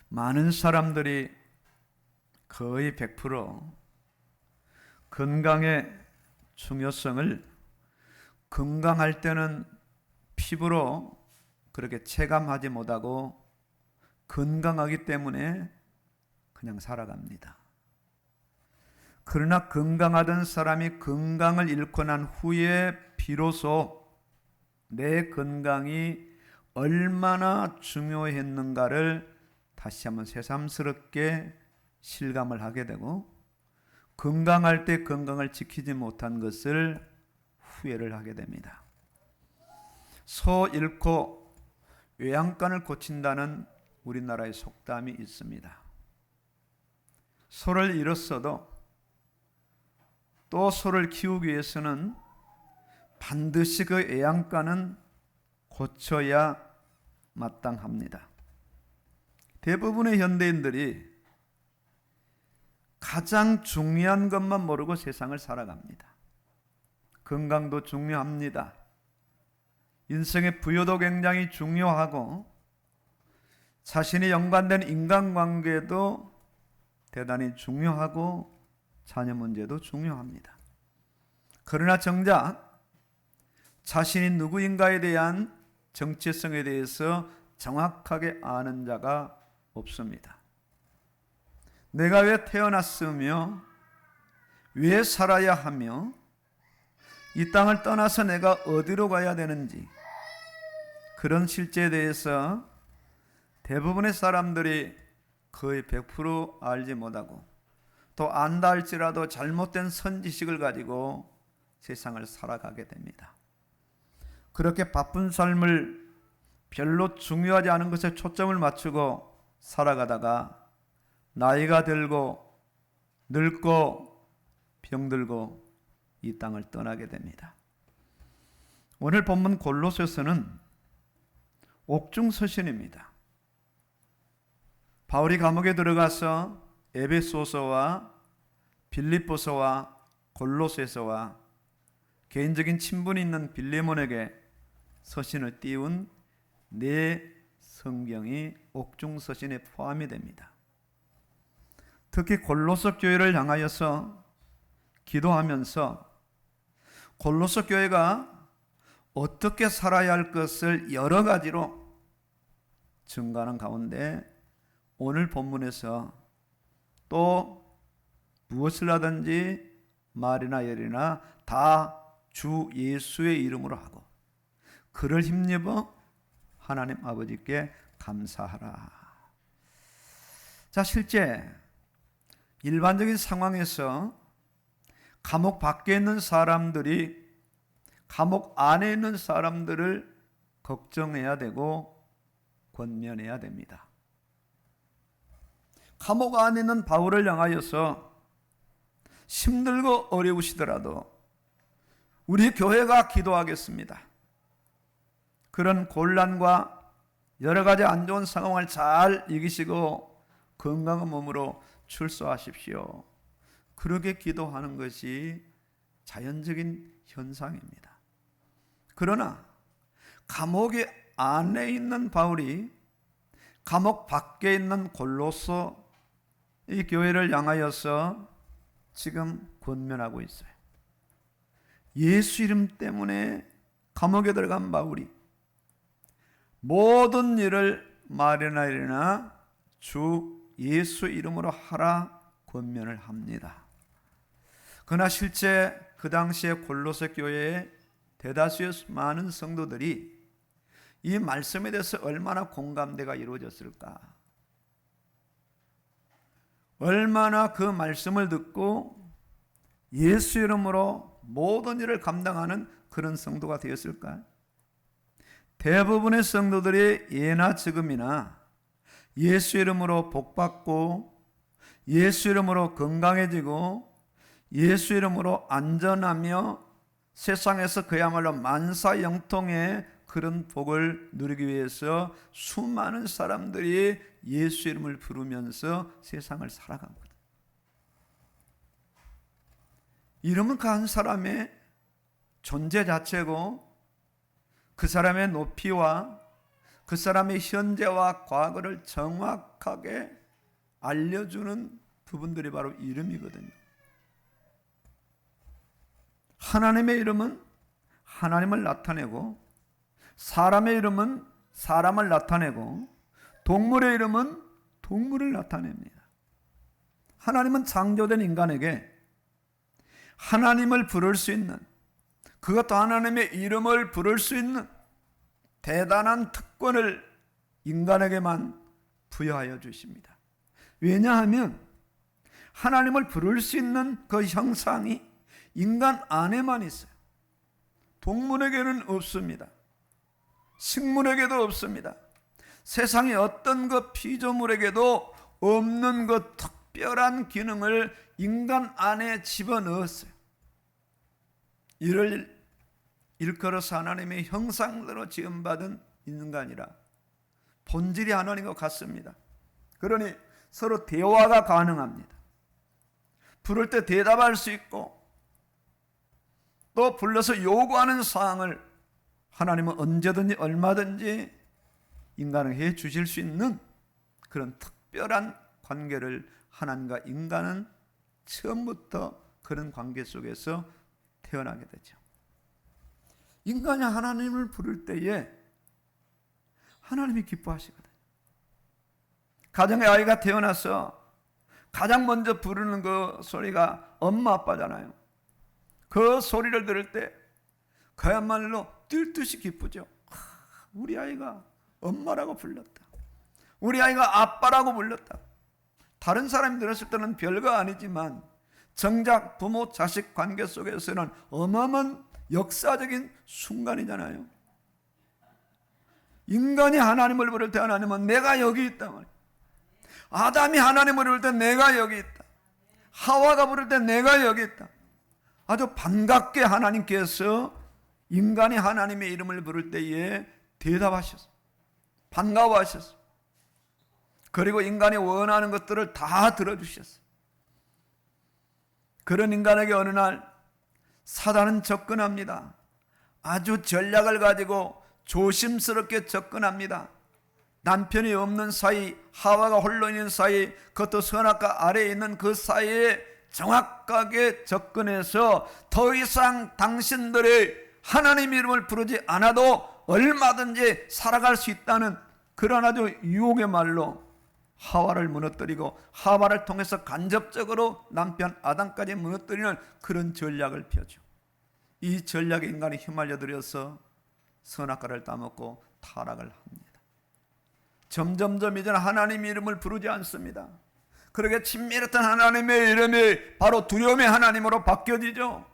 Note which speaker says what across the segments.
Speaker 1: 많은 사람들이 거의 100% 건강의 중요성을 건강할 때는 피부로 그렇게 체감하지 못하고 건강하기 때문에 그냥 살아갑니다. 그러나 건강하던 사람이 건강을 잃고 난 후에 비로소 내 건강이 얼마나 중요했는가를 다시 한번 새삼스럽게 실감을 하게 되고, 건강할 때 건강을 지키지 못한 것을 후회를 하게 됩니다. 소 잃고 외양간을 고친다는 우리나라의 속담이 있습니다. 소를 잃었어도 또 소를 키우기 위해서는 반드시 그 외양간은 고쳐야 마땅합니다. 대부분의 현대인들이 가장 중요한 것만 모르고 세상을 살아갑니다. 건강도 중요합니다. 인생의 부여도 굉장히 중요하고, 자신이 연관된 인간관계도 대단히 중요하고, 자녀 문제도 중요합니다. 그러나 정작 자신이 누구인가에 대한 정체성에 대해서 정확하게 아는 자가 없습니다. 내가 왜 태어났으며 왜 살아야 하며 이 땅을 떠나서 내가 어디로 가야 되는지, 그런 실제에 대해서 대부분의 사람들이 거의 100% 알지 못하고, 또 안다 할지라도 잘못된 선지식을 가지고 세상을 살아가게 됩니다. 그렇게 바쁜 삶을 별로 중요하지 않은 것에 초점을 맞추고 살아가다가 나이가 들고 늙고 병들고 이 땅을 떠나게 됩니다. 오늘 본문 골로새서는 옥중서신입니다. 바울이 감옥에 들어가서 에베소서와 빌립보서와 골로새서와 개인적인 친분이 있는 빌레몬에게 서신을 띄운 네 성경이 옥중서신에 포함이 됩니다. 특히 골로새 교회를 향하여서 기도하면서 골로새 교회가 어떻게 살아야 할 것을 여러 가지로 증가하는 가운데 오늘 본문에서 또 무엇을 하든지 말이나 열이나 다 주 예수의 이름으로 하고 그를 힘입어 하나님 아버지께 감사하라. 자, 실제 일반적인 상황에서 감옥 밖에 있는 사람들이 감옥 안에 있는 사람들을 걱정해야 되고 권면해야 됩니다. 감옥 안에 있는 바울을 향하여서 힘들고 어려우시더라도 우리 교회가 기도하겠습니다. 그런 곤란과 여러 가지 안 좋은 상황을 잘 이기시고 건강한 몸으로 출소하십시오. 그렇게 기도하는 것이 자연적인 현상입니다. 그러나 감옥 안에 있는 바울이 감옥 밖에 있는 골로새 이 교회를 향하여서 지금 권면하고 있어요. 예수 이름 때문에 감옥에 들어간 바울이 모든 일을 말이나 일이나 주 예수 이름으로 하라 권면을 합니다. 그러나 실제 그 당시에 골로새 교회의 대다수의 많은 성도들이 이 말씀에 대해서 얼마나 공감대가 이루어졌을까? 얼마나 그 말씀을 듣고 예수 이름으로 모든 일을 감당하는 그런 성도가 되었을까? 대부분의 성도들이 예나 지금이나 예수 이름으로 복받고 예수 이름으로 건강해지고 예수 이름으로 안전하며 세상에서 그야말로 만사형통의 그런 복을 누리기 위해서 수많은 사람들이 예수 이름을 부르면서 세상을 살아갑니다. 이름은 그 한 사람의 존재 자체고 그 사람의 높이와 그 사람의 현재와 과거를 정확하게 알려주는 부분들이 바로 이름이거든요. 하나님의 이름은 하나님을 나타내고, 사람의 이름은 사람을 나타내고, 동물의 이름은 동물을 나타냅니다. 하나님은 창조된 인간에게 하나님을 부를 수 있는, 그것도 하나님의 이름을 부를 수 있는 대단한 특권을 인간에게만 부여하여 주십니다. 왜냐하면 하나님을 부를 수 있는 그 형상이 인간 안에만 있어요. 동물에게는 없습니다. 식물에게도 없습니다. 세상의 어떤 그 피조물에게도 없는 그 특별한 기능을 인간 안에 집어넣었어요. 이를 일컬어서 하나님의 형상대로 지음받은 인간이라 본질이 하나님과 같습니다. 그러니 서로 대화가 가능합니다. 부를 때 대답할 수 있고, 또 불러서 요구하는 사항을 하나님은 언제든지 얼마든지 인간에게 해 주실 수 있는 그런 특별한 관계를 하나님과 인간은 처음부터 그런 관계 속에서 태어나게 되죠. 인간이 하나님을 부를 때에 하나님이 기뻐하시거든요. 가정에 아이가 태어나서 가장 먼저 부르는 그 소리가 엄마 아빠잖아요. 그 소리를 들을 때 그야말로 뛸 듯이 기쁘죠. 우리 아이가 엄마라고 불렀다. 우리 아이가 아빠라고 불렀다. 다른 사람이 들었을 때는 별거 아니지만 정작 부모 자식 관계 속에서는 어마어마한 역사적인 순간이잖아요. 인간이 하나님을 부를 때 하나님은 내가 여기 있다 말이에요. 아담이 하나님을 부를 때 내가 여기 있다. 하와가 부를 때 내가 여기 있다. 아주 반갑게 하나님께서 인간이 하나님의 이름을 부를 때에 대답하셨어요. 반가워하셨어요. 그리고 인간이 원하는 것들을 다 들어주셨어요. 그런 인간에게 어느 날 사단은 접근합니다. 아주 전략을 가지고 조심스럽게 접근합니다. 남편이 없는 사이, 하와가 홀로 있는 사이, 그것도 선악과 아래에 있는 그 사이에 정확하게 접근해서 더 이상 당신들의 하나님 이름을 부르지 않아도 얼마든지 살아갈 수 있다는 그런 아주 유혹의 말로 하와를 무너뜨리고, 하와를 통해서 간접적으로 남편 아담까지 무너뜨리는 그런 전략을 펴죠. 이 전략에 인간이 휘말려들여서 선악과를 따먹고 타락을 합니다. 점점점 이제는 하나님의 이름을 부르지 않습니다. 그렇게 친밀했던 하나님의 이름이 바로 두려움의 하나님으로 바뀌어지죠.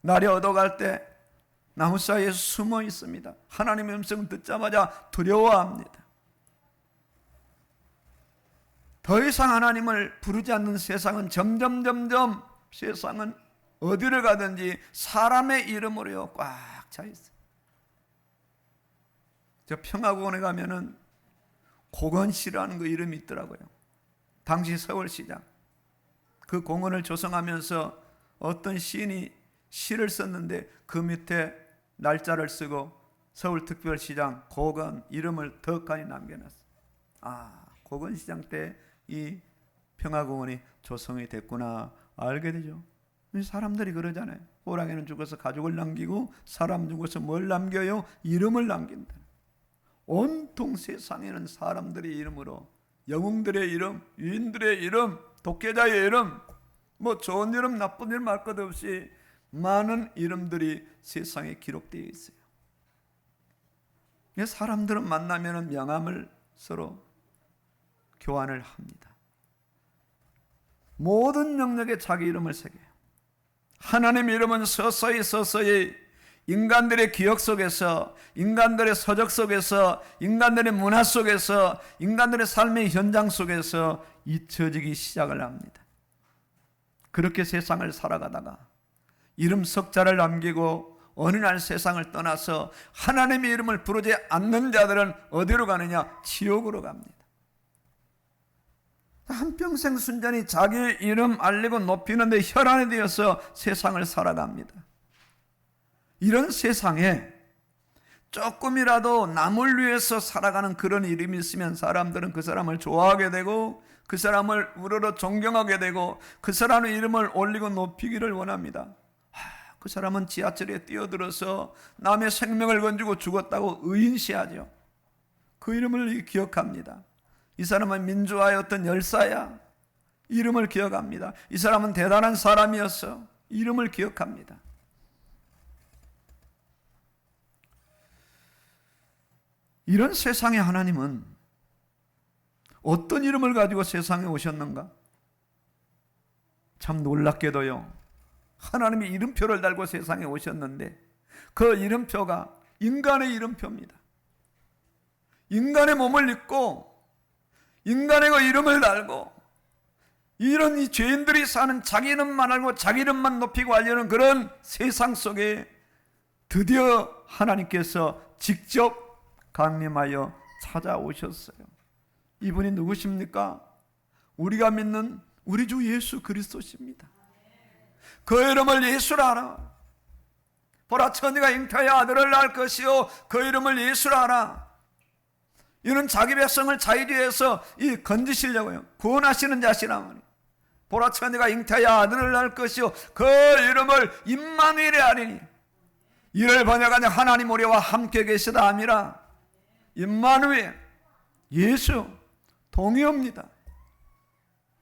Speaker 1: 날이 어두워갈 때 나무 사이에 숨어 있습니다. 하나님의 음성을 듣자마자 두려워합니다. 더 이상 하나님을 부르지 않는 세상은 점점 세상은 어디를 가든지 사람의 이름으로요 꽉 차 있어요. 저 평화공원에 가면은 고건시라는 그 이름이 있더라고요. 당시 서울시장. 그 공원을 조성하면서 어떤 시인이 시를 썼는데 그 밑에 날짜를 쓰고 서울특별시장 고건 이름을 덕하니 남겨놨어요. 아, 고건시장 때 이 평화공원이 조성이 됐구나 알게 되죠. 사람들이 그러잖아요. 호랑이는 죽어서 가족을 남기고 사람 죽어서 뭘 남겨요? 이름을 남긴다. 온통 세상에는 사람들의 이름으로 영웅들의 이름, 유인들의 이름, 독재자의 이름, 뭐 좋은 이름 나쁜 이름 할 것 없이 많은 이름들이 세상에 기록되어 있어요. 사람들은 만나면 명함을 서로 교환을 합니다. 모든 영역에 자기 이름을 새겨요. 하나님의 이름은 서서히 인간들의 기억 속에서, 인간들의 서적 속에서, 인간들의 문화 속에서, 인간들의 삶의 현장 속에서 잊혀지기 시작을 합니다. 그렇게 세상을 살아가다가 이름 석자를 남기고 어느 날 세상을 떠나서 하나님의 이름을 부르지 않는 자들은 어디로 가느냐? 지옥으로 갑니다. 한평생 순전히 자기 이름 알리고 높이는 데 혈안이 되어서 세상을 살아갑니다. 이런 세상에 조금이라도 남을 위해서 살아가는 그런 이름이 있으면 사람들은 그 사람을 좋아하게 되고 그 사람을 우러러 존경하게 되고 그 사람의 이름을 올리고 높이기를 원합니다. 그 사람은 지하철에 뛰어들어서 남의 생명을 건지고 죽었다고 의인시하죠. 그 이름을 기억합니다. 이 사람은 민주화의 어떤 열사야. 이름을 기억합니다. 이 사람은 대단한 사람이었어. 이름을 기억합니다. 이런 세상의 하나님은 어떤 이름을 가지고 세상에 오셨는가? 참 놀랍게도요, 하나님이 이름표를 달고 세상에 오셨는데 그 이름표가 인간의 이름표입니다. 인간의 몸을 입고 인간의 그 이름을 달고 이런 이 죄인들이 사는 자기 이름만 알고 자기 이름만 높이고 하려는 그런 세상 속에 드디어 하나님께서 직접 강림하여 찾아오셨어요. 이분이 누구십니까? 우리가 믿는 우리 주 예수 그리스도십니다. 그 이름을 예수라 하라. 보라, 처녀가 잉태하여 아들을 낳을 것이요 그 이름을 예수라 하라. 이는 자기 백성을 자유에서 건지시려고요, 구원하시는 자시라니. 보라, 처녀가 잉태하여 아들을 낳을 것이요 그 이름을 임마누엘이 하리니. 이를 번역하여 하나님 우리와 함께 계시다 함이라. 임마누엘, 예수, 동의어입니다.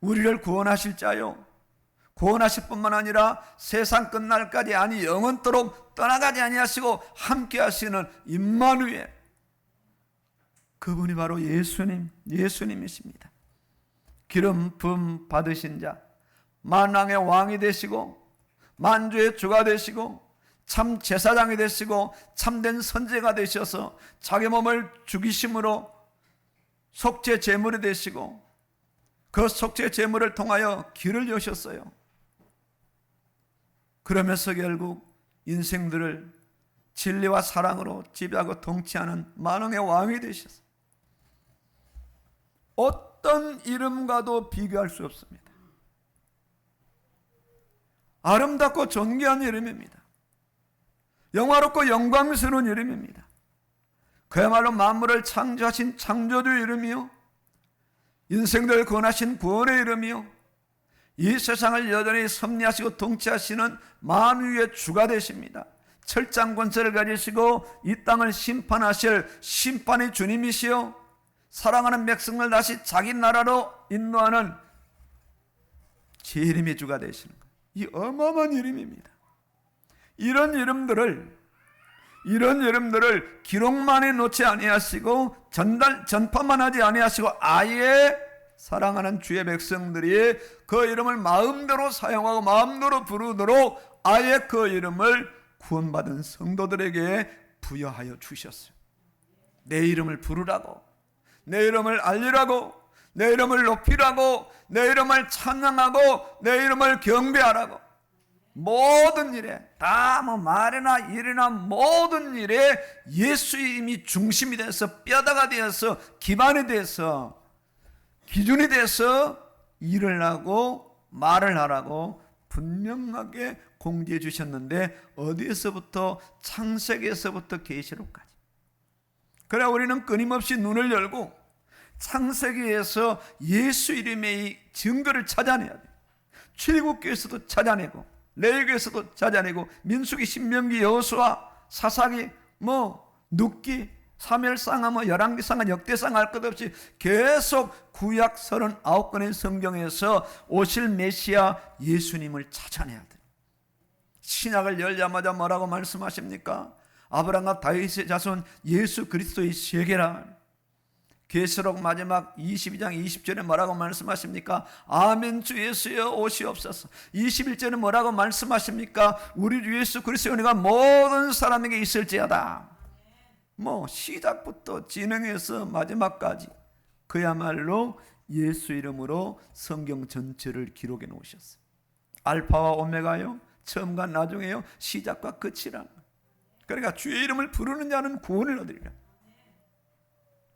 Speaker 1: 우리를 구원하실 자요, 구원하실 뿐만 아니라 세상 끝날까지 아니 영원토록 떠나가지 아니하시고 함께 하시는 임마누엘, 그분이 바로 예수님이십니다. 기름 부음 받으신 자, 만왕의 왕이 되시고 만주의 주가 되시고 참 제사장이 되시고 참된 선제가 되셔서 자기 몸을 죽이심으로 속죄 제물이 되시고 그 속죄 제물을 통하여 길을 여셨어요. 그러면서 결국 인생들을 진리와 사랑으로 지배하고 통치하는 만왕의 왕이 되셨어요. 어떤 이름과도 비교할 수 없습니다. 아름답고 존귀한 이름입니다. 영화롭고 영광스러운 이름입니다. 그야말로 만물을 창조하신 창조주의 이름이요, 인생들을 구원하신 구원의 이름이요, 이 세상을 여전히 섭리하시고 통치하시는 만유의 주가 되십니다. 철장 권세를 가지시고 이 땅을 심판하실 심판의 주님이시요, 사랑하는 백성을 다시 자기 나라로 인도하는 재림의 주가 되시는 거예요. 이 어마어마한 이름입니다. 이런 이름들을 기록만 해놓지 아니하시고 전파만 하지 아니하시고 아예 사랑하는 주의 백성들이 그 이름을 마음대로 사용하고 마음대로 부르도록 아예 그 이름을 구원받은 성도들에게 부여하여 주셨어요. 내 이름을 부르라고, 내 이름을 알리라고, 내 이름을 높이라고, 내 이름을 찬양하고, 내 이름을 경배하라고. 모든 일에, 다 말이나 일이나 모든 일에 예수 이름이 중심이 돼서 뼈다가 되어서 기반이 돼서 기준이 돼서 일을 하고 말을 하라고 분명하게 공지해 주셨는데, 어디에서부터? 창세기에서부터 계시록까지. 그래 우리는 끊임없이 눈을 열고 창세기에서 예수 이름의 증거를 찾아내야 돼요. 출애굽기에서도 찾아내고 레위기에서도 찾아내고 민수기, 신명기, 여호수아, 사사기, 눕기, 사무엘상, 열왕기상, 역대상 할 것 없이 계속 구약 39권의 성경에서 오실 메시아 예수님을 찾아내야 돼요. 신약을 열자마자 뭐라고 말씀하십니까? 아브라함과 다윗의 자손 예수 그리스도의 세계라. 계시록 마지막 22장 20절에 뭐라고 말씀하십니까? 아멘 주 예수여 오시옵소서. 21절에 뭐라고 말씀하십니까? 우리 주 예수 그리스도의 은혜가 모든 사람에게 있을지어다. 시작부터 진행해서 마지막까지 그야말로 예수 이름으로 성경 전체를 기록해 놓으셨어요. 알파와 오메가요, 처음과 나중에요, 시작과 끝이라. 그러니까 주의 이름을 부르는 자는 구원을 얻으리라.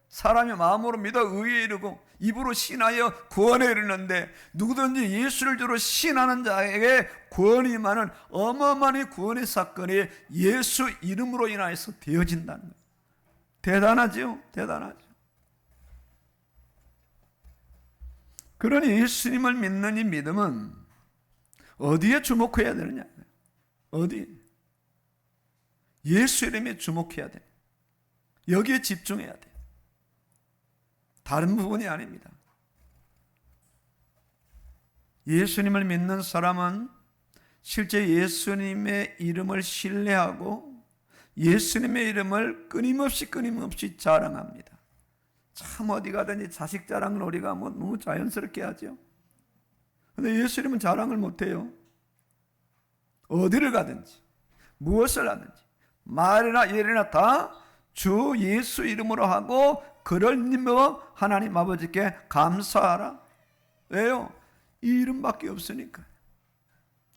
Speaker 1: 사람이 마음으로 믿어 의에 이르고 입으로 신하여 구원에 이르는데, 누구든지 예수를 주로 신하는 자에게 구원이 임하는 어마어마한 구원의 사건이 예수 이름으로 인하여서 되어진다는 거예요. 대단하죠. 대단하죠. 그러니 예수님을 믿는 이 믿음은 어디에 주목해야 되느냐? 어디? 예수 이름에 주목해야 돼. 여기에 집중해야 돼. 다른 부분이 아닙니다. 예수님을 믿는 사람은 실제 예수님의 이름을 신뢰하고 예수님의 이름을 끊임없이 자랑합니다. 참 어디 가든지 자식 자랑을 우리가 너무 자연스럽게 하죠. 그런데 예수 이름은 자랑을 못해요. 어디를 가든지 무엇을 하든지 말이나 일이나 다 주 예수 이름으로 하고 그를 믿어 하나님 아버지께 감사하라. 왜요? 이 이름밖에 없으니까.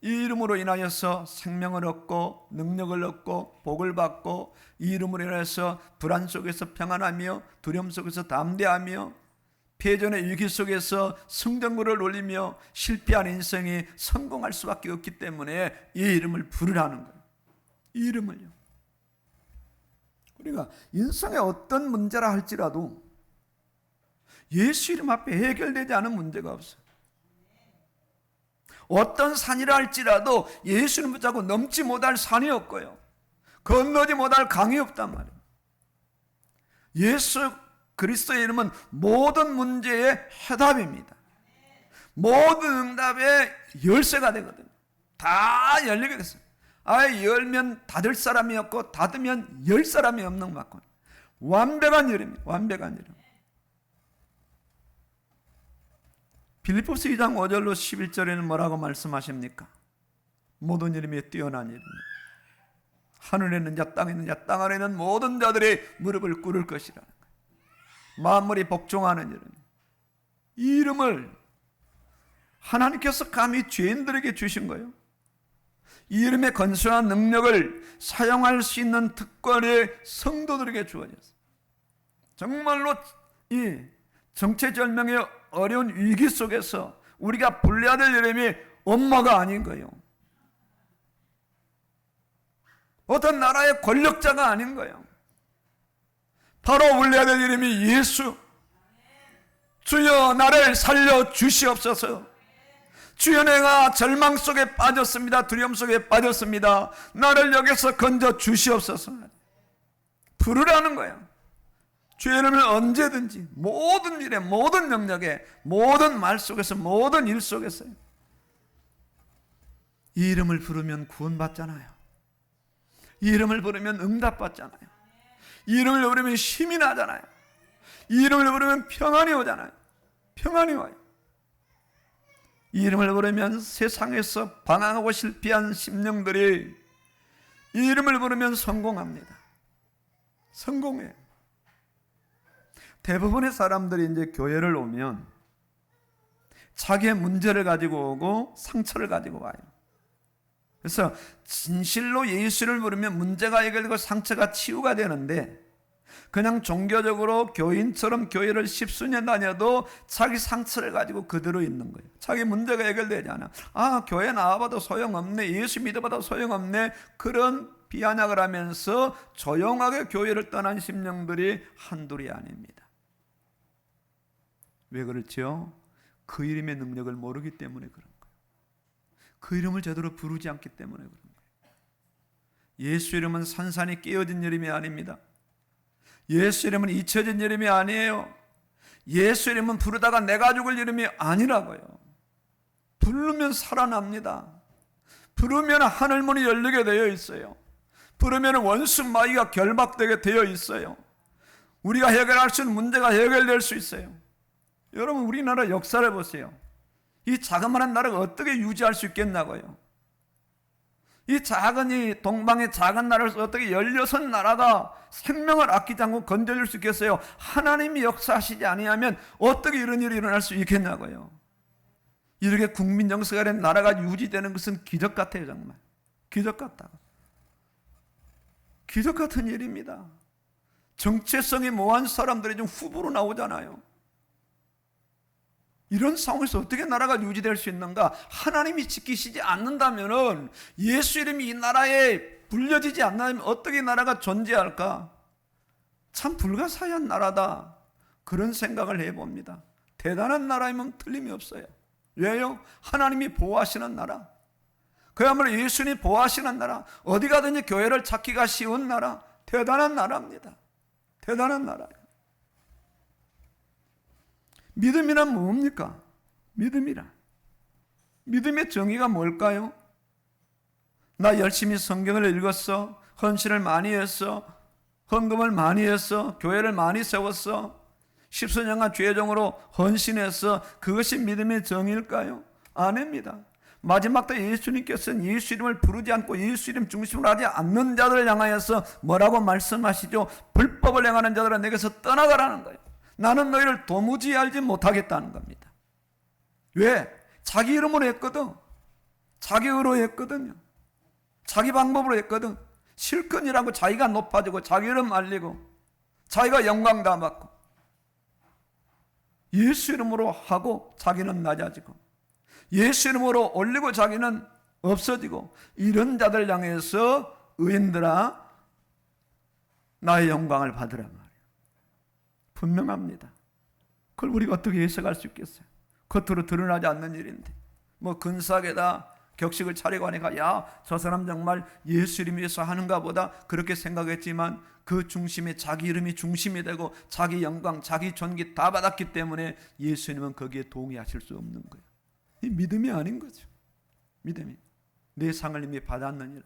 Speaker 1: 이 이름으로 인하여서 생명을 얻고 능력을 얻고 복을 받고 이 이름으로 인해서 불안 속에서 평안하며 두려움 속에서 담대하며 패전의 위기 속에서 승전구를 올리며 실패한 인생이 성공할 수밖에 없기 때문에 이 이름을 부르라는 거예요. 이 이름을요. 우리가 인생의 어떤 문제라 할지라도 예수 이름 앞에 해결되지 않은 문제가 없어요. 어떤 산이라 할지라도 예수님 붙잡고 넘지 못할 산이 없고요. 건너지 못할 강이 없단 말이에요. 예수 그리스도의 이름은 모든 문제의 해답입니다. 모든 응답의 열쇠가 되거든요. 다 열리게 됐어요. 아예 열면 닫을 사람이 없고 닫으면 열 사람이 없는 만큼 완벽한 이름이에요. 완벽한 이름. 빌립보서 2장 5절로 11절에는 뭐라고 말씀하십니까? 모든 이름이 뛰어난 이름입니다. 하늘에 있는 자 땅에 있는 자 땅 아래 있는 모든 자들이 무릎을 꿇을 것이라는 거예요. 만물이 복종하는 이름. 이 이름을 하나님께서 감히 죄인들에게 주신 거예요. 이 이름의 건수한 능력을 사용할 수 있는 특권이 성도들에게 주어졌어요. 정말로 이 정체절명의 어려운 위기 속에서 우리가 불러야 될 이름이 엄마가 아닌 거예요. 어떤 나라의 권력자가 아닌 거예요. 바로 불러야 될 이름이 예수. 주여 나를 살려 주시옵소서. 주여 내가 절망 속에 빠졌습니다. 두려움 속에 빠졌습니다. 나를 여기서 건져 주시옵소서. 부르라는 거예요. 주의 이름을 언제든지 모든 일에 모든 영역에 모든 말 속에서 모든 일 속에서요. 이 이름을 부르면 구원받잖아요. 이 이름을 부르면 응답받잖아요. 이 이름을 부르면 힘이 나잖아요. 이 이름을 부르면 평안이 오잖아요. 평안이 와요. 이 이름을 부르면 세상에서 방황하고 실패한 심령들이 이 이름을 부르면 성공합니다. 성공해요. 대부분의 사람들이 이제 교회를 오면 자기의 문제를 가지고 오고 상처를 가지고 와요. 그래서 진실로 예수를 부르면 문제가 해결되고 상처가 치유가 되는데 그냥 종교적으로 교인처럼 교회를 십수년 다녀도 자기 상처를 가지고 그대로 있는 거예요. 자기 문제가 해결되지 않아. 아, 교회 나와봐도 소용없네. 예수 믿어봐도 소용없네. 그런 비아냥을 하면서 조용하게 교회를 떠난 심령들이 한둘이 아닙니다. 왜 그렇죠? 그 이름의 능력을 모르기 때문에 그런 거예요. 그 이름을 제대로 부르지 않기 때문에 그런 거예요. 예수 이름은 산산이 깨어진 이름이 아닙니다. 예수 이름은 잊혀진 이름이 아니에요. 예수 이름은 부르다가 내가 죽을 이름이 아니라고요. 부르면 살아납니다. 부르면 하늘문이 열리게 되어 있어요. 부르면 원수 마귀가 결박되게 되어 있어요. 우리가 해결할 수 있는 문제가 해결될 수 있어요. 여러분 우리나라 역사를 보세요. 이 자그마한 나라가 어떻게 유지할 수 있겠냐고요. 이 작은 이 동방의 작은 나라에서 어떻게 16나라가 생명을 아끼지 않고 건져줄 수 있겠어요? 하나님이 역사하시지 아니하면 어떻게 이런 일이 일어날 수 있겠냐고요. 이렇게 국민 정서가 된 나라가 유지되는 것은 기적 같아요. 정말 기적 같다. 기적 같은 일입니다. 정체성이 모호한 사람들이 좀 후보로 나오잖아요. 이런 상황에서 어떻게 나라가 유지될 수 있는가? 하나님이 지키시지 않는다면 예수 이름이 이 나라에 불려지지 않는다면 어떻게 나라가 존재할까? 참 불가사의한 나라다, 그런 생각을 해봅니다. 대단한 나라이면 틀림이 없어요. 왜요? 하나님이 보호하시는 나라, 그야말로 예수님이 보호하시는 나라, 어디 가든지 교회를 찾기가 쉬운 나라, 대단한 나라입니다. 대단한 나라예요. 믿음이란 뭡니까? 믿음의 정의가 뭘까요? 나 열심히 성경을 읽었어, 헌신을 많이 했어, 헌금을 많이 했어, 교회를 많이 세웠어, 10수년간 죄종으로 헌신했어, 그것이 믿음의 정의일까요? 아닙니다. 마지막 때 예수님께서는 예수 이름을 부르지 않고 예수 이름 중심으로 하지 않는 자들을 향하여서 뭐라고 말씀하시죠? 불법을 행하는 자들은 내게서 떠나가라는 거예요. 나는 너희를 도무지 알지 못하겠다는 겁니다. 왜? 자기 이름으로 했거든. 자기 의로 했거든요. 자기 방법으로 했거든. 실컷이라고 자기가 높아지고 자기 이름 알리고 자기가 영광 다 받고, 예수 이름으로 하고 자기는 낮아지고 예수 이름으로 올리고 자기는 없어지고, 이런 자들 향해서 의인들아 나의 영광을 받으라 말이에요. 분명합니다. 그걸 우리가 어떻게 해석할 수 있겠어요? 겉으로 드러나지 않는 일인데 뭐 근사하게다 격식을 차리고 하니까 야, 저 사람 정말 예수 이름 위해서 하는가 보다 그렇게 생각했지만, 그 중심에 자기 이름이 중심이 되고 자기 영광, 자기 존귀 다 받았기 때문에 예수님은 거기에 동의하실 수 없는 거예요. 이 믿음이 아닌 거죠. 믿음이 내 상을 이미 받았느니라,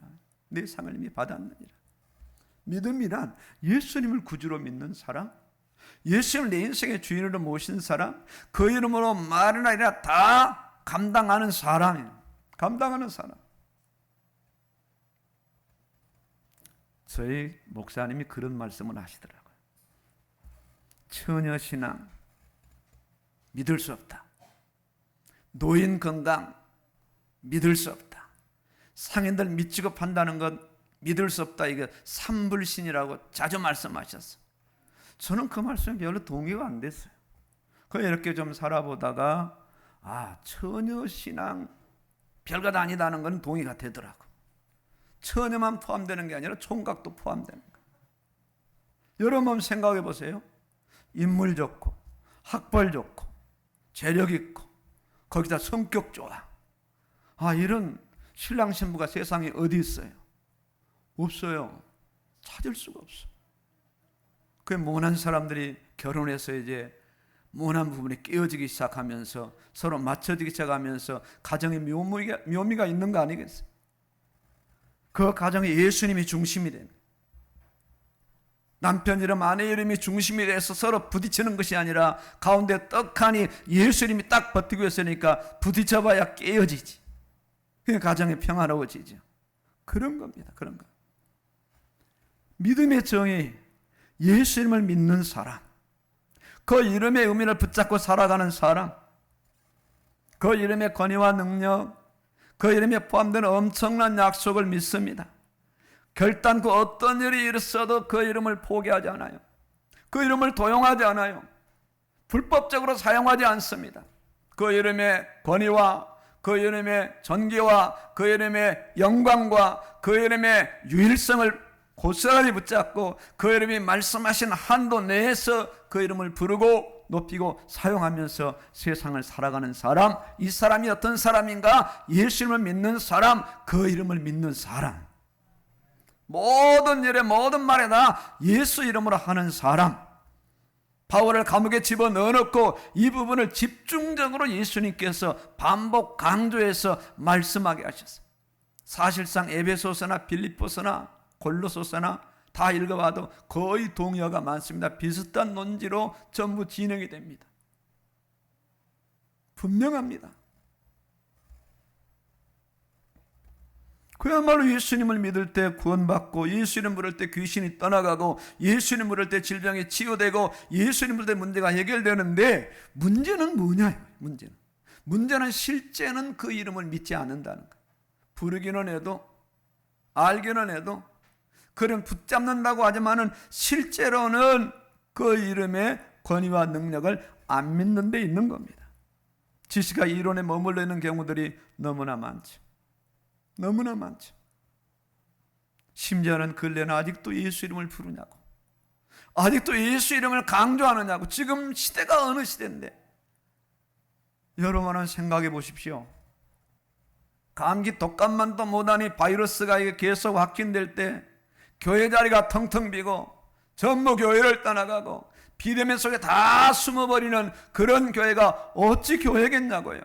Speaker 1: 내 상을 이미 받았느니라. 믿음이란 예수님을 구주로 믿는 사람, 예수님을 내 인생의 주인으로 모신 사람, 그 이름으로 말은 아니라 다 감당하는 사람이에요. 감당하는 사람. 저희 목사님이 그런 말씀을 하시더라고요. 처녀신앙 믿을 수 없다. 노인 건강 믿을 수 없다. 상인들 미치고 판다는 것 믿을 수 없다. 이게 삼불신이라고 자주 말씀하셨어요. 저는 그 말씀에 별로 동의가 안 됐어요. 이렇게 좀 살아보다가 처녀신앙 별것 아니다는 건 동의가 되더라고. 처녀만 포함되는 게 아니라 총각도 포함되는 거예요. 여러분 생각해 보세요. 인물 좋고 학벌 좋고 재력 있고 거기다 성격 좋아, 이런 신랑 신부가 세상에 어디 있어요? 없어요. 찾을 수가 없어. 그 모난 사람들이 결혼해서 이제 모난 부분이 깨어지기 시작하면서 서로 맞춰지기 시작하면서 가정에 묘미가 있는 거 아니겠어요? 그 가정에 예수님이 중심이 되는, 남편 이름 아내 이름이 중심이 돼서 서로 부딪히는 것이 아니라 가운데 떡하니 예수님이 딱 버티고 있으니까 부딪혀봐야 깨어지지. 그 가정이 평화로워지죠. 그런 겁니다. 그런 거. 믿음의 정의, 예수님을 믿는 사람, 그 이름의 의미를 붙잡고 살아가는 사람, 그 이름의 권위와 능력, 그 이름에 포함되는 엄청난 약속을 믿습니다. 결단코 어떤 일이 있어도 그 이름을 포기하지 않아요. 그 이름을 도용하지 않아요. 불법적으로 사용하지 않습니다. 그 이름의 권위와 그 이름의 존귀와 그 이름의 영광과 그 이름의 유일성을 고스란히 붙잡고 그 이름이 말씀하신 한도 내에서 그 이름을 부르고 높이고 사용하면서 세상을 살아가는 사람, 이 사람이 어떤 사람인가? 예수님을 믿는 사람, 그 이름을 믿는 사람, 모든 일에 모든 말에 다 예수 이름으로 하는 사람. 바울을 감옥에 집어넣어놓고 이 부분을 집중적으로 예수님께서 반복 강조해서 말씀하게 하셨어요. 사실상 에베소서나 빌립보서나 골로소서나 다 읽어봐도 거의 동의어가 많습니다. 비슷한 논지로 전부 진행이 됩니다. 분명합니다. 그야말로 예수님을 믿을 때 구원받고, 예수님 부를 때 귀신이 떠나가고, 예수님 부를 때 질병이 치유되고, 예수님 부를 때 문제가 해결되는데, 문제는 뭐냐? 문제는 실제는 그 이름을 믿지 않는다는 거예요. 부르기는 해도 알기는 해도 그런 붙잡는다고 하지만은 실제로는 그 이름의 권위와 능력을 안 믿는 데 있는 겁니다. 지식과 이론에 머물러 있는 경우들이 너무나 많죠. 너무나 많죠. 심지어는 근래는 아직도 예수 이름을 부르냐고, 아직도 예수 이름을 강조하느냐고. 지금 시대가 어느 시대인데. 여러분은 생각해 보십시오. 감기 독감만도 못하니 바이러스가 계속 확진될 때 교회 자리가 텅텅 비고 전부 교회를 떠나가고 비대면 속에 다 숨어버리는 그런 교회가 어찌 교회겠냐고요.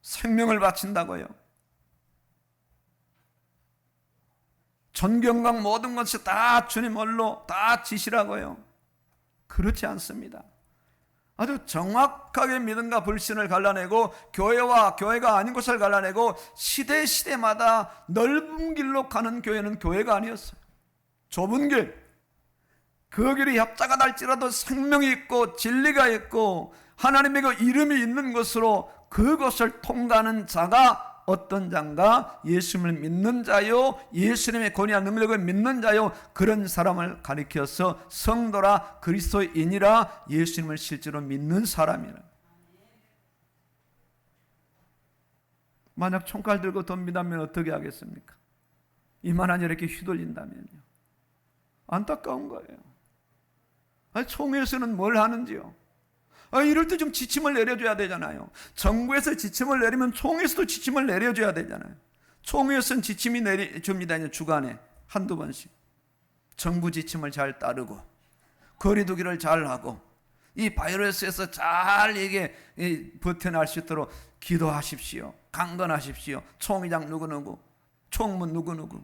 Speaker 1: 생명을 바친다고요. 전경강 모든 것이 다 주님 홀로 다 지시라고요. 그렇지 않습니다. 아주 정확하게 믿음과 불신을 갈라내고 교회와 교회가 아닌 곳을 갈라내고 시대마다 넓은 길로 가는 교회는 교회가 아니었어요. 좁은 길, 그 길이 협자가 날지라도 생명이 있고 진리가 있고 하나님의 그 이름이 있는 것으로 그것을 통과하는 자가 어떤 자인가? 예수님을 믿는 자요, 예수님의 권위와 능력을 믿는 자요, 그런 사람을 가리켜서 성도라, 그리스도인이라, 예수님을 실제로 믿는 사람이라. 만약 총칼 들고 덤비다면 어떻게 하겠습니까? 이만한 이렇게 휘둘린다면요. 안타까운 거예요. 아니, 총회에서는 뭘 하는지요? 이럴 때 좀 지침을 내려줘야 되잖아요. 정부에서 지침을 내리면 총회에서도 지침을 내려줘야 되잖아요. 총회에서는 지침이 내려줍니다. 주간에 한두 번씩. 정부 지침을 잘 따르고 거리 두기를 잘 하고 이 바이러스에서 잘 이게 버텨날 수 있도록 기도하십시오. 강건하십시오. 총회장 누구누구, 총무 누구누구,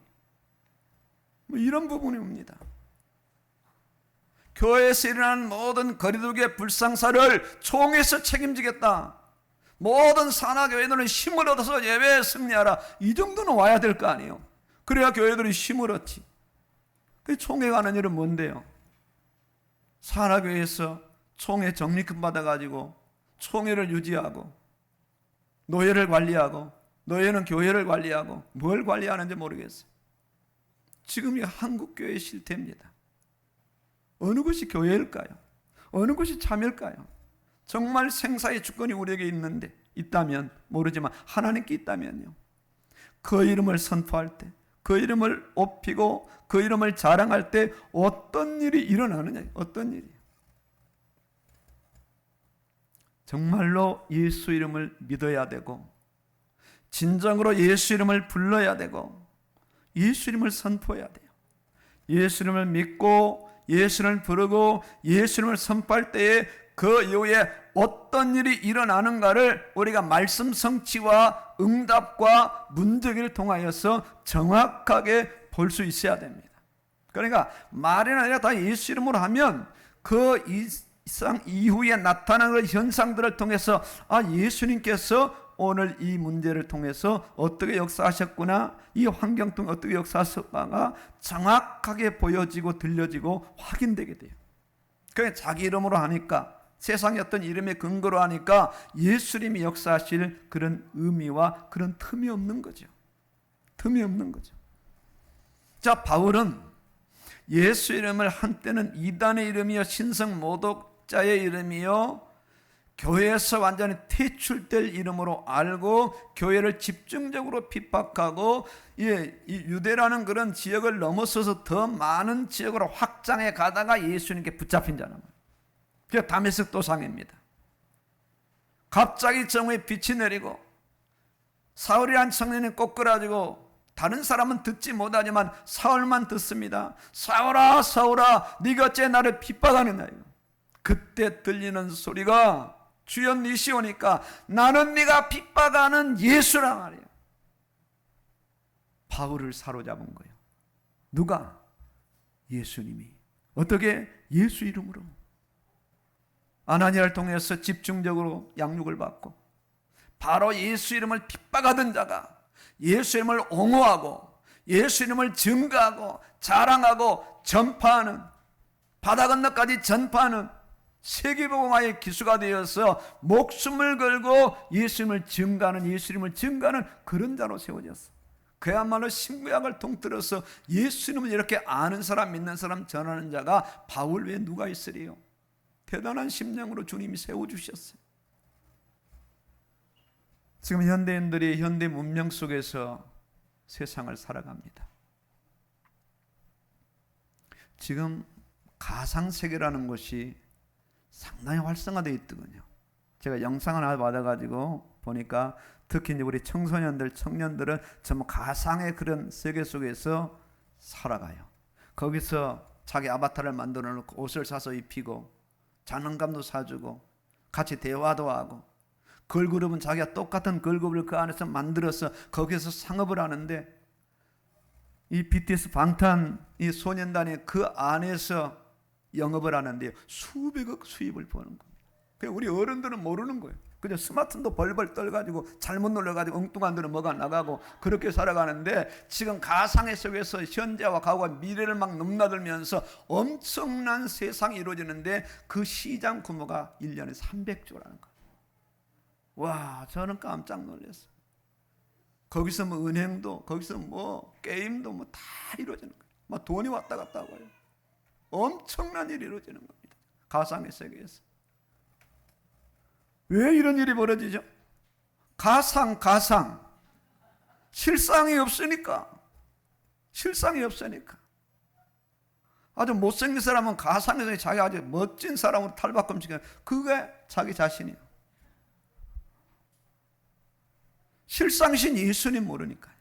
Speaker 1: 뭐 이런 부분입니다. 교회에서 일어나는 모든 거리두기의 불상사를 총회에서 책임지겠다. 모든 산하교회들은 힘을 얻어서 예배에 승리하라. 이 정도는 와야 될 거 아니에요. 그래야 교회들이 힘을 얻지. 그 총회가 하는 일은 뭔데요? 산하교회에서 총회 적립금 받아가지고 총회를 유지하고 노예를 관리하고 노예는 교회를 관리하고 뭘 관리하는지 모르겠어요. 지금 이 한국교회의 실태입니다. 어느 것이 교회일까요? 어느 것이 참일까요? 정말 생사의 주권이 우리에게 있다면 모르지만 하나님께 있다면요, 그 이름을 선포할 때, 그 이름을 높이고 그 이름을 자랑할 때 어떤 일이 일어나느냐. 어떤 일이. 정말로 예수 이름을 믿어야 되고 진정으로 예수 이름을 불러야 되고 예수 이름을 선포해야 돼요. 예수 이름을 믿고 예수를 부르고 예수님을 선포할 때에 그 이후에 어떤 일이 일어나는가를 우리가 말씀 성취와 응답과 문제기를 통하여서 정확하게 볼 수 있어야 됩니다. 그러니까 말이 아니라 다 예수 이름으로 하면 그 이상 이후에 나타나는 현상들을 통해서 예수님께서 오늘 이 문제를 통해서 어떻게 역사하셨구나, 이 환경 통해 어떻게 역사하셨다가 정확하게 보여지고 들려지고 확인되게 돼요. 그러니까 자기 이름으로 하니까, 세상의 어떤 이름의 근거로 하니까 예수님이 역사하실 그런 의미와 그런 틈이 없는 거죠. 틈이 없는 거죠. 자, 바울은 예수 이름을 한때는 이단의 이름이요 신성 모독자의 이름이요 교회에서 완전히 퇴출될 이름으로 알고 교회를 집중적으로 핍박하고 이 유대라는 그런 지역을 넘어서서 더 많은 지역으로 확장해 가다가 예수님께 붙잡힌 자는 그게 다메섹 도상입니다. 갑자기 정오에 빛이 내리고 사울이란 청년이 꼬꾸라지고 다른 사람은 듣지 못하지만 사울만 듣습니다. 사울아 사울아 네가 어째 나를 핍박하느냐. 그때 들리는 소리가 주여 니시오니까 나는 네가 핍박하는 예수라 말이에요. 바울을 사로잡은 거예요. 누가? 예수님이. 어떻게? 예수 이름으로. 아나니아를 통해서 집중적으로 양육을 받고 바로 예수 이름을 핍박하던 자가 예수 이름을 옹호하고 예수 이름을 증거하고 자랑하고 전파하는, 바다 건너까지 전파하는 세계복음화의 기수가 되어서 목숨을 걸고 예수님을 증거하는, 예수님을 증거하는 그런 자로 세워졌어. 그야말로 신구약을 통틀어서 예수님을 이렇게 아는 사람, 믿는 사람, 전하는 자가 바울 외에 누가 있으리요? 대단한 심령으로 주님이 세워주셨어요. 지금 현대인들이 현대 문명 속에서 세상을 살아갑니다. 지금 가상세계라는 것이 상당히 활성화되어 있더군요. 제가 영상을 하나 받아가지고 보니까 특히 이제 우리 청소년들, 청년들은 전부 가상의 그런 세계 속에서 살아가요. 거기서 자기 아바타를 만들어 놓고 옷을 사서 입히고 장난감도 사주고 같이 대화도 하고, 걸그룹은 자기가 똑같은 걸그룹을 그 안에서 만들어서 거기서 상업을 하는데, 이 BTS 방탄 이 소년단이 그 안에서 영업을 하는데 수백억 수입을 버는 겁니다. 그냥 우리 어른들은 모르는 거예요. 그냥 스마트폰도 벌벌 떨가지고 잘못 눌러가지고 엉뚱한 데로 뭐가 나가고 그렇게 살아가는데, 지금 가상의 속에서 현재와 과거와 미래를 막 넘나들면서 엄청난 세상이 이루어지는데 그 시장 규모가 1년에 300조라는 거예요. 와, 저는 깜짝 놀랐어요. 거기서 뭐 은행도, 거기서 뭐 게임도 뭐 다 이루어지는 거예요. 막 돈이 왔다 갔다 하고요. 엄청난 일이 이루어지는 겁니다. 가상의 세계에서. 왜 이런 일이 벌어지죠? 가상. 실상이 없으니까. 실상이 없으니까. 아주 못생긴 사람은 가상에서 자기 아주 멋진 사람으로 탈바꿈시켜요. 그게 자기 자신이에요. 실상이신 예수님 모르니까요.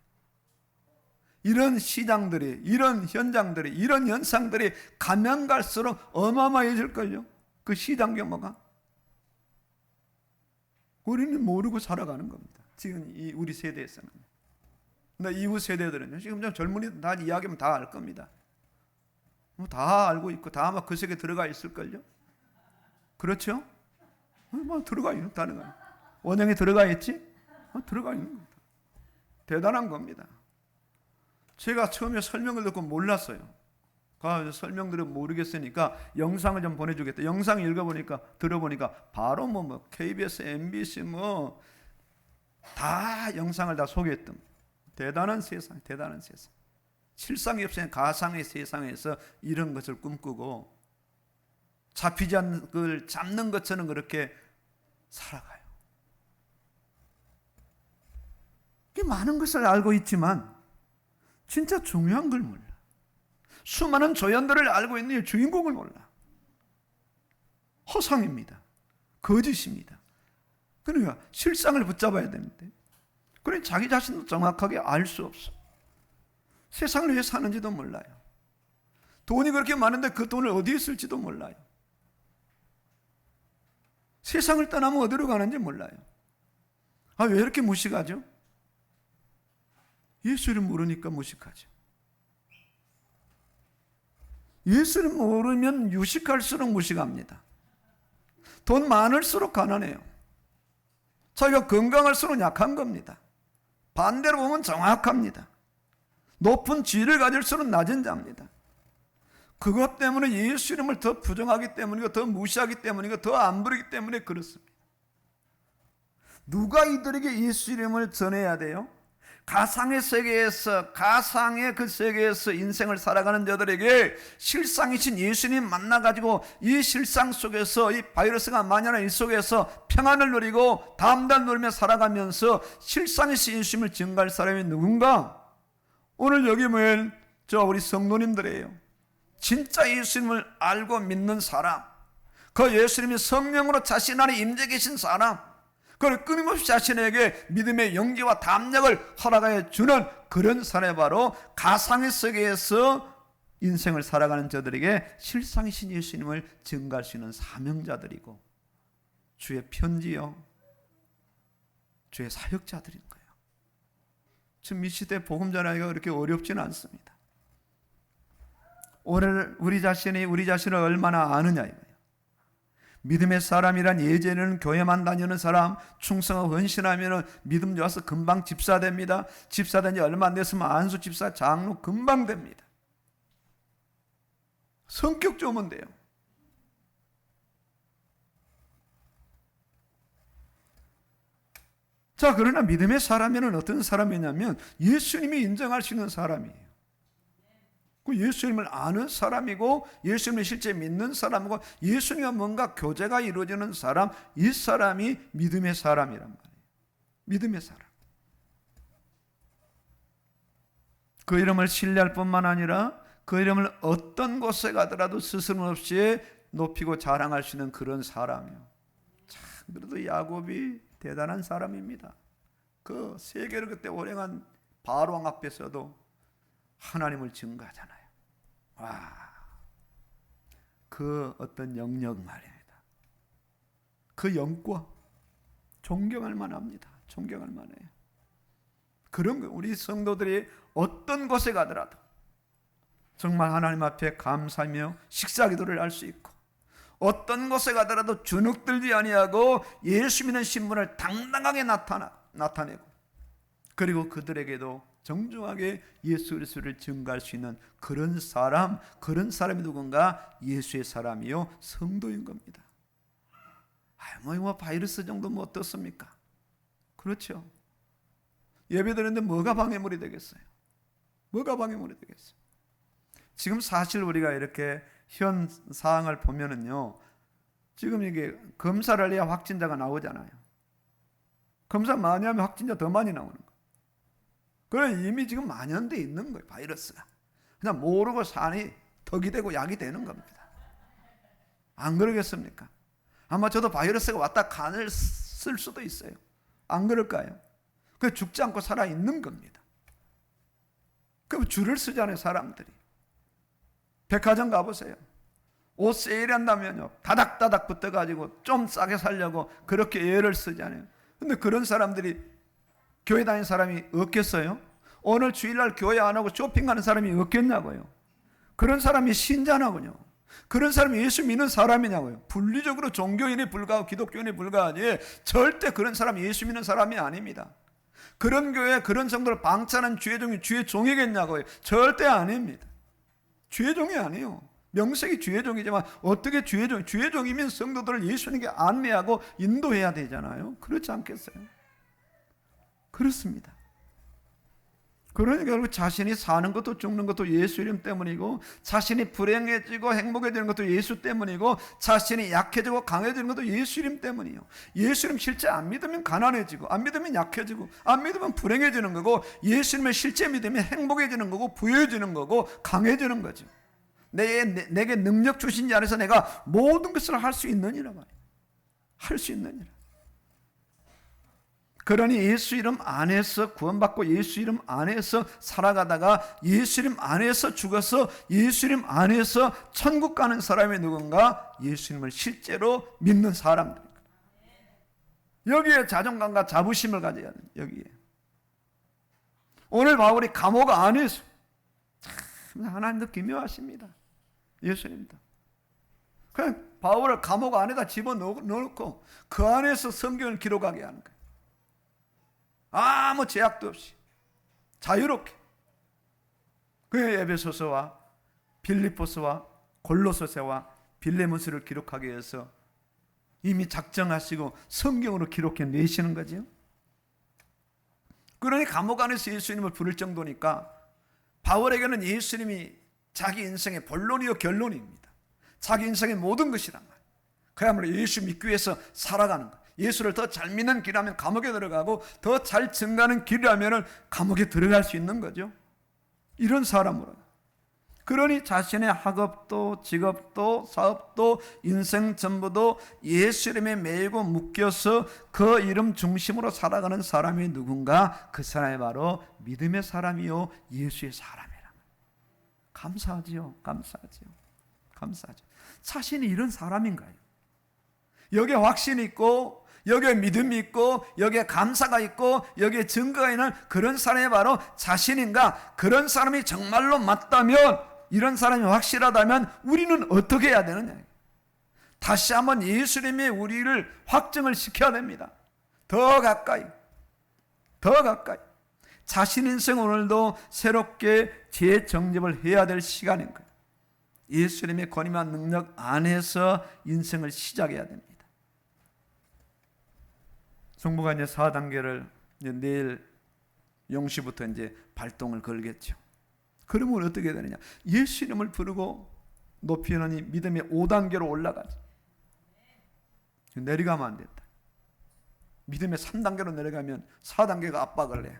Speaker 1: 이런 시장들이, 이런 현장들이, 이런 현상들이 가면 갈수록 어마어마해질걸요. 그 시장 규모가. 우리는 모르고 살아가는 겁니다. 지금 이 우리 세대에서는. 근데 이후 세대들은요, 지금 좀 젊은이들 다 이야기하면 다 알 겁니다. 뭐 다 알고 있고 다 아마 그 세계에 들어가 있을걸요. 그렇죠? 뭐 들어가 있다는 거예요. 원형에 들어가 있지? 들어가 있는 겁니다. 대단한 겁니다. 제가 처음에 설명을 듣고 몰랐어요. 설명들은 모르겠으니까 영상을 좀 보내주겠다. 영상 읽어보니까, 들어보니까 바로 뭐 KBS, MBC 뭐 다 영상을 다 소개했던 대단한 세상, 대단한 세상. 실상이 없으면 가상의 세상에서 이런 것을 꿈꾸고 잡히지 않는 걸 잡는 것처럼 그렇게 살아가요. 많은 것을 알고 있지만 진짜 중요한 걸 몰라. 수많은 조연들을 알고 있는 주인공을 몰라. 허상입니다. 거짓입니다. 그러니까 실상을 붙잡아야 되는데, 그래 자기 자신도 정확하게 알 수 없어. 세상을 왜 사는지도 몰라요. 돈이 그렇게 많은데 그 돈을 어디에 쓸지도 몰라요. 세상을 떠나면 어디로 가는지 몰라요. 왜 이렇게 무식하죠? 예수를 모르니까 무식하죠. 예수를 모르면 유식할수록 무식합니다. 돈 많을수록 가난해요. 자기가 건강할수록 약한 겁니다. 반대로 보면 정확합니다. 높은 지위를 가질수록 낮은 자입니다. 그것 때문에 예수 이름을 더 부정하기 때문이고 더 무시하기 때문이고 더 안 부르기 때문에 그렇습니다. 누가 이들에게 예수 이름을 전해야 돼요? 가상의 세계에서, 가상의 그 세계에서 인생을 살아가는 자들에게 실상이신 예수님 만나가지고 이 실상 속에서, 이 바이러스가 만연한 이 속에서 평안을 누리고 다음날 누리며 살아가면서 실상이신 예수님을 증거할 사람이 누군가? 오늘 여기 모인 우리 성도님들이에요. 진짜 예수님을 알고 믿는 사람, 그 예수님이 성령으로 자신 안에 임재 계신 사람, 그걸 끊임없이 자신에게 믿음의 용기와 담력을 허락하여 주는 그런 사람이 바로 가상의 세계에서 인생을 살아가는 저들에게 실상이신 예수님을 증거할 수 있는 사명자들이고 주의 편지요, 주의 사역자들인 거예요. 지금 이 시대 복음 전하기가 그렇게 어렵지는 않습니다. 오늘 우리 자신을 얼마나 아느냐 이거예요. 믿음의 사람이란 예전에는 교회만 다니는 사람, 충성하고 헌신하면 믿음 좋아서 금방 집사 됩니다. 집사 된 지 얼마 안 됐으면 안수 집사, 장로 금방 됩니다. 성격 좋으면 돼요. 자, 그러나 믿음의 사람이란 어떤 사람이냐면 예수님이 인정할 수 있는 사람이에요. 그 예수님을 아는 사람이고 예수님을 실제 믿는 사람이고 예수님과 뭔가 교제가 이루어지는 사람, 이 사람이 믿음의 사람이란 말이에요. 믿음의 사람. 그 이름을 신뢰할 뿐만 아니라 그 이름을 어떤 곳에 가더라도 스스럼 없이 높이고 자랑할 수 있는 그런 사람이요. 참 그래도 야곱이 대단한 사람입니다. 그 세계를 그때 호령한 바로왕 앞에서도 하나님을 증거하잖아요. 와, 그 어떤 영역 말입니다. 그 영과 존경할 만합니다. 존경할 만해요. 그런 거 우리 성도들이 어떤 곳에 가더라도 정말 하나님 앞에 감사하며 식사기도를 할 수 있고, 어떤 곳에 가더라도 주눅들지 아니하고 예수 믿는 신분을 당당하게 나타내고, 그리고 그들에게도 정중하게 예수 그리스도를 증거할 수 있는 그런 사람이 누군가? 예수의 사람이요, 성도인 겁니다. 뭐 바이러스 정도 뭐 어떻습니까? 그렇죠. 예배드리는데 뭐가 방해물이 되겠어요? 뭐가 방해물이 되겠어요? 지금 사실 우리가 이렇게 현 상황을 보면은요, 지금 이게 검사를 해야 확진자가 나오잖아요. 검사 많이 하면 확진자 더 많이 나오는 거예요. 그래 이미 지금 만연돼 있는 거예요, 바이러스가. 그냥 모르고 사니 덕이 되고 약이 되는 겁니다. 안 그러겠습니까? 아마 저도 바이러스가 왔다 간을 쓸 수도 있어요. 안 그럴까요? 그 죽지 않고 살아 있는 겁니다. 그럼 줄을 쓰잖아요, 사람들이. 백화점 가보세요. 옷 세일한다면요, 다닥다닥 붙어가지고 좀 싸게 살려고 그렇게 애를 쓰잖아요. 근데 그런 사람들이 교회 다니는 사람이 없겠어요? 오늘 주일날 교회 안 하고 쇼핑 가는 사람이 없겠냐고요. 그런 사람이 신자나군요. 그런 사람이 예수 믿는 사람이냐고요. 분리적으로 종교인에 불과하고 기독교인에 불과하지 절대 그런 사람이 예수 믿는 사람이 아닙니다. 그런 교회 그런 성도를 방치하는 주의 종이겠냐고요. 절대 아닙니다. 주의 종이 아니에요. 명색이 주의 종이지만 어떻게 주의 종이면 성도들을 예수님께 안내하고 인도해야 되잖아요. 그렇지 않겠어요? 그렇습니다. 그러니까 결국 자신이 사는 것도 죽는 것도 예수 이름 때문이고, 자신이 불행해지고 행복해지는 것도 예수 때문이고, 자신이 약해지고 강해지는 것도 예수 이름 때문이에요. 예수 이름 실제 안 믿으면 가난해지고, 안 믿으면 약해지고, 안 믿으면 불행해지는 거고, 예수 이름을 실제 믿으면 행복해지는 거고, 부유해지는 거고, 강해지는 거죠. 내게 능력 주신 자 안에서 내가 모든 것을 할 수 있느니라 말이에요. 할 수 있느니라. 그러니 예수 이름 안에서 구원받고 예수 이름 안에서 살아가다가 예수 이름 안에서 죽어서 예수 이름 안에서 천국 가는 사람이 누군가? 예수님을 실제로 믿는 사람들입니다. 여기에 자존감과 자부심을 가져야 돼요. 여기에. 오늘 바울이 감옥 안에서 참 하나님도 기묘하십니다. 예수님도. 그냥 바울을 감옥 안에다 집어넣고 그 안에서 성경을 기록하게 하는 거예요. 아무 제약도 없이 자유롭게. 그의 에베소서와 빌립보서와 골로새서와 빌레몬서를 기록하기 위해서 이미 작정하시고 성경으로 기록해 내시는 거죠. 그러니 감옥 안에서 예수님을 부를 정도니까 바울에게는 예수님이 자기 인생의 본론이요 결론입니다. 자기 인생의 모든 것이란 말이에요. 그야말로 예수 믿기 위해서 살아가는 것. 예수를 더 잘 믿는 길이라면 감옥에 들어가고 더 잘 증가하는 길이라면 감옥에 들어갈 수 있는 거죠. 이런 사람으로. 그러니 자신의 학업도 직업도 사업도 인생 전부도 예수 이름에 매이고 묶여서 그 이름 중심으로 살아가는 사람이 누군가? 그 사람이 바로 믿음의 사람이요 예수의 사람이라. 감사하지요. 감사하지요. 감사하죠. 자신이 이런 사람인가요? 여기에 확신이 있고 여기에 믿음이 있고 여기에 감사가 있고 여기에 증거가 있는 그런 사람이 바로 자신인가? 그런 사람이 정말로 맞다면, 이런 사람이 확실하다면 우리는 어떻게 해야 되느냐? 다시 한번 예수님이 우리를 확증을 시켜야 됩니다. 더 가까이, 더 가까이. 자신 인생 오늘도 새롭게 재정립을 해야 될 시간인 거예요. 예수님의 권위와 능력 안에서 인생을 시작해야 됩니다. 성부가 이제 4단계를 이제 내일 0시부터 이제 발동을 걸겠죠. 그러면 어떻게 되느냐? 예수 이름을 부르고 높이는 이 믿음의 5단계로 올라가죠. 내려가면 안 된다. 믿음의 3단계로 내려가면 4단계가 압박을 해요.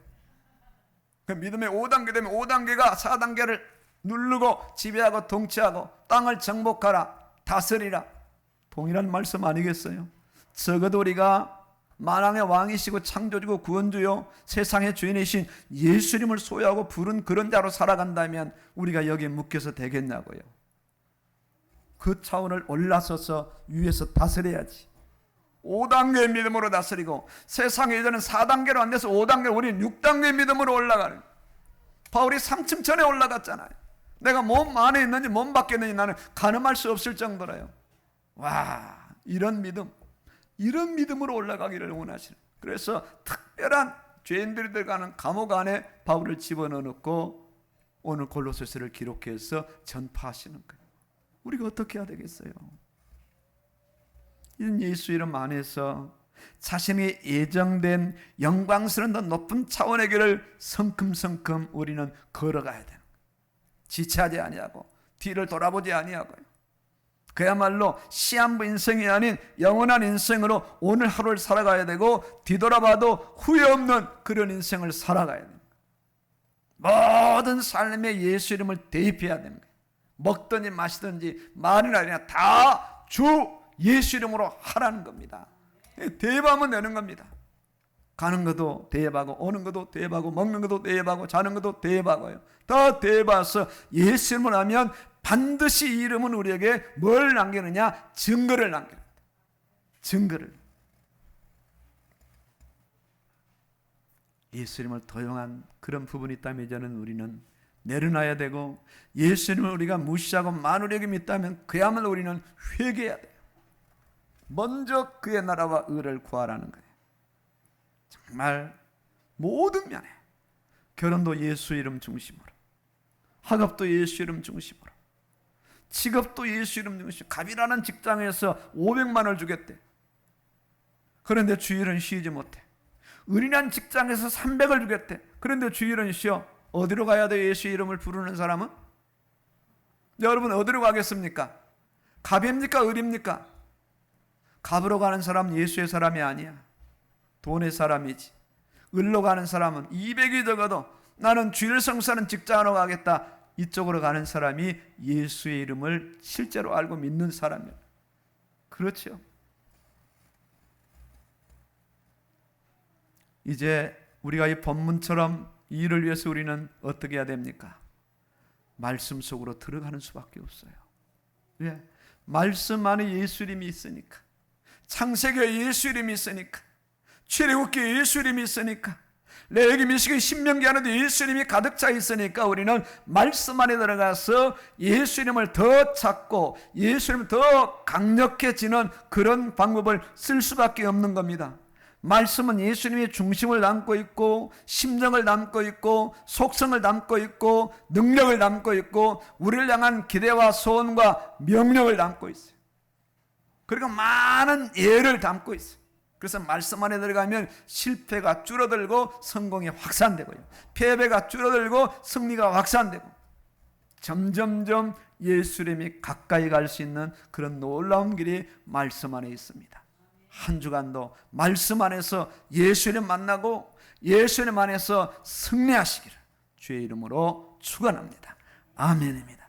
Speaker 1: 믿음의 5단계 되면 5단계가 4단계를 누르고 지배하고 통치하고 땅을 정복하라, 다스리라. 동일한 말씀 아니겠어요? 적어도 우리가 만왕의 왕이시고 창조주고 구원주요 세상의 주인이신 예수님을 소유하고 부른 그런 자로 살아간다면 우리가 여기에 묶여서 되겠냐고요. 그 차원을 올라서서 위에서 다스려야지. 5단계의 믿음으로 다스리고, 세상에 이제는 4단계로 안 돼서 5단계, 우리는 6단계의 믿음으로 올라가는. 바울이 3층 전에 올라갔잖아요. 내가 몸 안에 있는지 몸 밖에 있는지 나는 가늠할 수 없을 정도로요. 와, 이런 믿음으로 올라가기를 원하시는. 그래서 특별한 죄인들이 들어가는 감옥 안에 바울을 집어넣고 오늘 골로새서를 기록해서 전파하시는 거예요. 우리가 어떻게 해야 되겠어요? 이런 예수 이름 안에서 자신이 예정된 영광스러운 더 높은 차원의 길을 성큼성큼 우리는 걸어가야 되는 거예요. 지체하지 아니하고 뒤를 돌아보지 아니하고요. 그야말로 시한부 인생이 아닌 영원한 인생으로 오늘 하루를 살아가야 되고, 뒤돌아봐도 후회 없는 그런 인생을 살아가야 됩니다. 모든 삶에 예수 이름을 대입해야 되는 거예요. 먹든지 마시든지 말이나 그냥 다 주 예수 이름으로 하라는 겁니다. 대입하면 되는 겁니다. 가는 것도 대입하고, 오는 것도 대입하고, 먹는 것도 대입하고, 자는 것도 대입하고요. 다 대입해서 예수 이름을 하면 반드시 이 이름은 우리에게 뭘 남기느냐? 증거를 남깁니다. 증거를. 예수 이름을 도용한 그런 부분이 있다면 이제는 우리는 내려놔야 되고, 예수 이름을 우리가 무시하고 만우리 여김이 있다면 그야말로 우리는 회개해야 돼요. 먼저 그의 나라와 의를 구하라는 거예요. 정말 모든 면에, 결혼도 예수 이름 중심으로, 학업도 예수 이름 중심으로, 직업도 예수 이름 중심으로. 갑이라는 직장에서 500만 원을 주겠대. 그런데 주일은 쉬지 못해. 은이라는 직장에서 300을 주겠대. 그런데 주일은 쉬어. 어디로 가야 돼? 예수 이름을 부르는 사람은? 여러분 어디로 가겠습니까? 갑입니까? 을입니까? 갑으로 가는 사람은 예수의 사람이 아니야. 돈의 사람이지. 을로 가는 사람은 200이 적어도 나는 주일 성사는 직장으로 가겠다, 이쪽으로 가는 사람이 예수의 이름을 실제로 알고 믿는 사람이에요. 그렇죠? 이제 우리가 이 본문처럼 이 일을 위해서 우리는 어떻게 해야 됩니까? 말씀 속으로 들어가는 수밖에 없어요. 왜? 말씀 안에 예수 이름이 있으니까, 창세기에 예수 이름이 있으니까, 출애굽기에 예수 이름이 있으니까, 레위기, 민수기, 신명기 안에도 예수 이름이 가득 차 있으니까 우리는 말씀 안에 들어가서 예수 이름을 더 찾고 예수 이름을 더 강력해지는 그런 방법을 쓸 수밖에 없는 겁니다. 말씀은 예수님의 중심을 담고 있고, 심정을 담고 있고, 속성을 담고 있고, 능력을 담고 있고, 우리를 향한 기대와 소원과 명령을 담고 있어요. 그리고 많은 예를 담고 있어요. 그래서 말씀 안에 들어가면 실패가 줄어들고 성공이 확산되고요, 패배가 줄어들고 승리가 확산되고, 점점점 예수 이름이 가까이 갈 수 있는 그런 놀라운 길이 말씀 안에 있습니다. 한 주간도 말씀 안에서 예수 이름 만나고 예수 이름 안에서 승리하시기를 주의 이름으로 축원합니다. 아멘입니다.